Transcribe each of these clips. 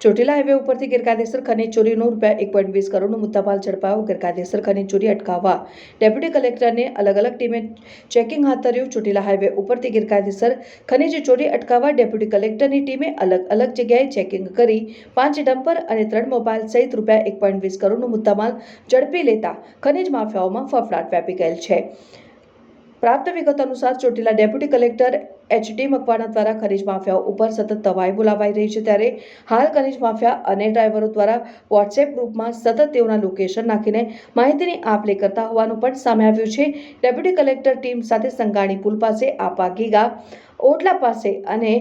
Chotila highway ઉપરથી ગેરકાયદેસર ખનીજ ચોરીનો ₹1.20 કરોડનો મુદ્દામાલ ઝડપાયો। ગેરકાયદેસર ખનીજ ચોરી અટકાવવા ડેપ્યુટી કલેક્ટરને અલગ ટીમે ચેકિંગ હાથ ધર્યું। ચોટીલા હાઈવે ઉપરથી ગેરકાયદેસર ખનીજ ચોરી અટકાવવા ડેપ્યુટી કલેક્ટરની ટીમે અલગ જગ્યાએ ચેકિંગ કરી 5 ડમ્પર અને 3 મોબાઈલ સહિત ₹1.20 કરોડનો મુદ્દામાલ ઝડપી લેતા ખનીજ માફિયાઓમાં ફફડાટ વ્યાપી ગયેલ છે। प्राप्त विगत अनुसार Chotila deputy collector H.D.. Makwana દ્વારા ખનીજ માફિયાઓ ઉપર સતત દબાઈ બોલાવાઈ રહી છે। ત્યારે હાલ ખનીજ માફિયા અને ડ્રાઈવરો દ્વારા વોટ્સએપ ગ્રુપમાં સતત તેઓના લોકેશન નાખીને માહિતીની આપ-લે કરતા હોવાનું પણ સામે આવ્યું છે। ડેપ્યુટી કલેક્ટર ટીમ સાથે સંગાણી પુલ પાસે, આપા ગીગા ઓટલા પાસે અને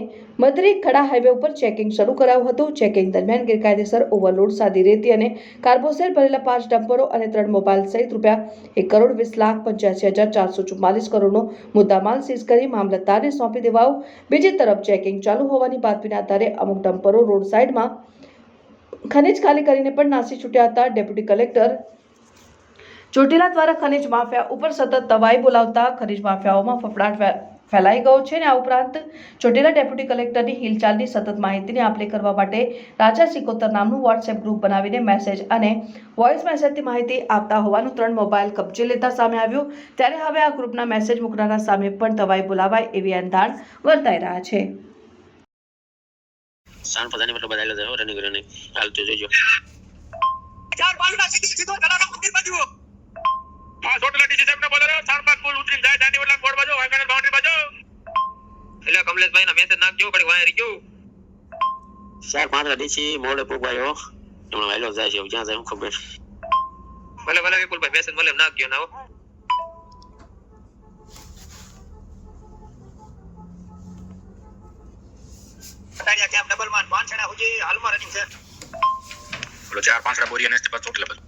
મદરી ખડા હાઈવે ઉપર ચેકિંગ શરૂ કરાયું હતું। ચેકિંગ દરમિયાન ગેરકાયદેસર ઓવરલોડ સાદી રેતી અને કાર્બોસેલ ભરેલા 5 ડમ્પરો અને 3 મોબાઈલ સહિત ₹1,20,85,444 કરોડનો મુદ્દામાલ સીઝ કરી મામલતદારને સોંપી દેવાયો। બીજી તરફ ચેકિંગ ચાલુ હોવાની બાતમીના આધારે અમુક ડમ્પરો રોડ સાઈડમાં ખનીજ ખાલી કરીને પણ નાસી છૂટ્યા હતા। ડેપ્યુટી કલેક્ટર ચોટીલા દ્વારા ખનીજ માફિયા ઉપર સતત દબાઈ બોલાવતા ખનીજ માફિયાઓમાં ફફડાટ ફેલાઈ ગયો છે। આ ઉપરાંત ચોટીલા ડેપ્યુટી કલેક્ટરની હિલચાલની સતત માહિતીની આપ-લે કરવા માટે રાજા સિકોતર નામનું વોટ્સએપ ગ્રુપ બનાવીને મેસેજ અને વોઇસ મેસેજથી માહિતી આપતા હોવાનું 3 મોબાઈલ કબજે લેતા સામે આવ્યું। ત્યારે હવે આ ગ્રુપના મેસેજ મૂકનારા સામે પણ દબાઈ બોલાવાય એવી અંધાણ વર્તાઈ રહ્યા છે। સાન પતાની મતલબ બદલાયો છે રનિંગ હાલ તો જોજો 4-5 ના સીધો ગલાનો મંદિર બાજુ આ ચોટીલા ડીસી સાહેબ ને બોલે રહ્યો 4-5 પુલ ઉતરીને જાય દાંડી વડલા બોર્ડ બાજુ વાંકાનેર બાઉન્ડરી બાજુ એટલે કમલેશભાઈ ના મેસેજ નાખજો કડી વાયરી ગયો 4-5 ડીસી મોડે પુગાયો એમનો વાયલો જાય છે જ્યાં જાય ખબર ભલે વિપુલભાઈ મેસેજ મળે નાખજો ના હો તારિયા કેમ ડબલ માન 5 છેડા હુજી હાલમાં રનિંગ છે બોલો 4-5 બોરિયા નેસ્તે પર ચોટલે બાજુ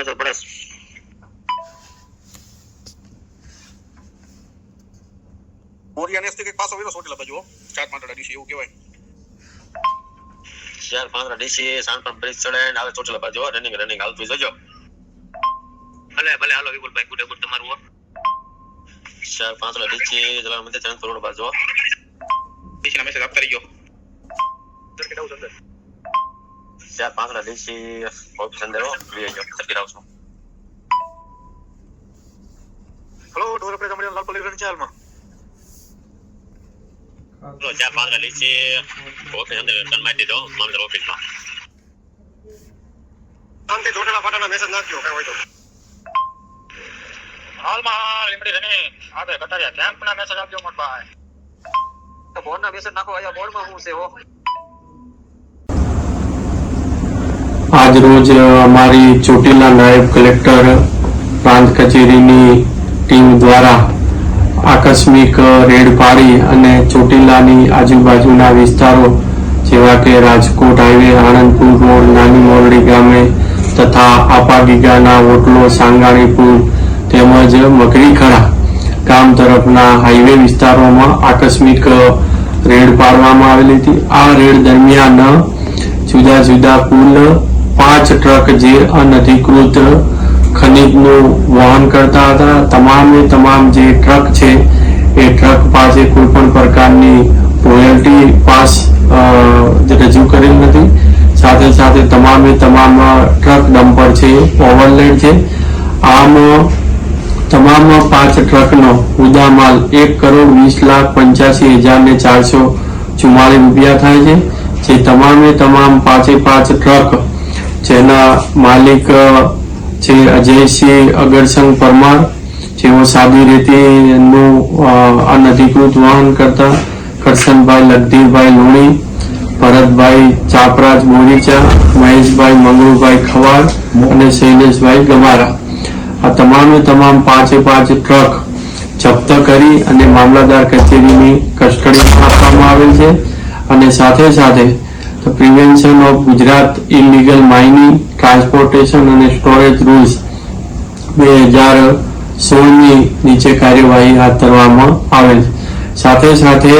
મેસેજ પડે બોરિયા નેસ્તે કે પાસો વેલો ચોટલે બાજુ 4-5 ડીસી એવું કહેવાય 4-5 ડીસી સાન પર બ્રિજ ચડે ને આવે ચોટલે બાજુ રનિંગ હાલ તો જોજો ભલે હાલો વિપુલભાઈ ગુડ તમારું 4-5 ડીસી જલા મધ્ય ચરણ કરોડ બાજુ ડીસી ના મેસેજ આપતા રહીજો સર કેવું છે 4-5 ડીસી ઓપ્શન દેવો લઈ જાઓ સર કરાવશો હેલો ડોર પર તમારી લાલ પોલીસ રન ચાલમાં 4-5 ડીસી ઓપ્શન દે તન માહિતી દો મામલતદાર ઓફિસમાં શાંતિ ચોટેલા ફાટાના મેસેજ નાખજો કઈ હોય તો હાલમાં લીમડી રને આગળ કટારિયા કેમ્પના મેસેજ આપજો મોટભાઈ તો બોર્ડના મેસેજ નાખો આયા બોર્ડમાં શું છે હો આજ રોજ અમારી ચોટીલા નાયબ કલેક્ટર પ્રાંત કચેરીની ટીમ દ્વારા આકસ્મિક રેડ પાડી અને ચોટીલાની આજુબાજુના વિસ્તારો જેવા કે રાજકોટ હાઈવે, આણંદપુર રોડ, નાની મોરડી ગામે તથા આપા ગીગાના ઓટલો, સાંગાણી પુલ તેમજ મકરીખડા ગામ તરફના હાઈવે વિસ્તારોમાં આકસ્મિક રેડ પાડવામાં આવેલી હતી। આ રેડ દરમિયાન જુદા કુલ 5 ટ્રક જે અનધિકૃત ખનીજનું વહન કરતા હતા। તમામ જે ટ્રક છે એ ટ્રક પાસે કોઈ પણ પ્રકારની રોયલ્ટી પાસ રજૂ કરેલ નથી। સાથે તમામ ટ્રક ડમ્પર છે ઓવરલેડ છે। આમ તમામ 5 ટ્રકનો મુદ્દામાલ ₹1,20,85,444 થાય છે। જે તમામ 5 ટ્રક જેના માલિક છે અજયસિંહ અગરસંગ પરમાર, જેઓ સાદી રેતીનું અનધિકૃત વહન કરતા, કરશનભાઈ લગધીરભાઈ લુણી, ભરતભાઈ ચાપરાજ બોરીચા, મહેશભાઈ મંગળભાઈ ખવાડ અને શૈલેષભાઈ ગમારા આ તમામ 5 ટ્રક જપ્ત કરી અને મામલતદાર કચેરીની કસ્ટડીમાં આપવામાં આવેલ છે। અને સાથે prevention of Gujarat illegal mining, transportation અને સ્ટોરેજ રૂલ્સ 2016ની નીચે કાર્યવાહી હાથ ધરવામાં આવેલ છે। સાથે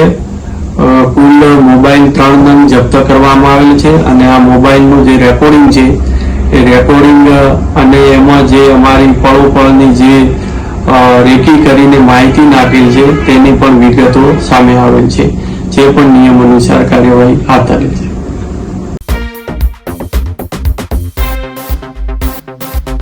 કુલ મોબાઈલ 3 નંગ જપ્ત કરવામાં આવેલ છે અને આ મોબાઈલનું જે રેકોર્ડિંગ છે એ રેકોર્ડિંગ અને એમાં જે અમારી પળોપળની જે રેકી કરીને માહિતી નાખેલ છે તેની પણ વિગતો સામે આવેલ છે, જે પણ નિયમ અનુસાર કાર્યવાહી હાથ ધરેલ છે।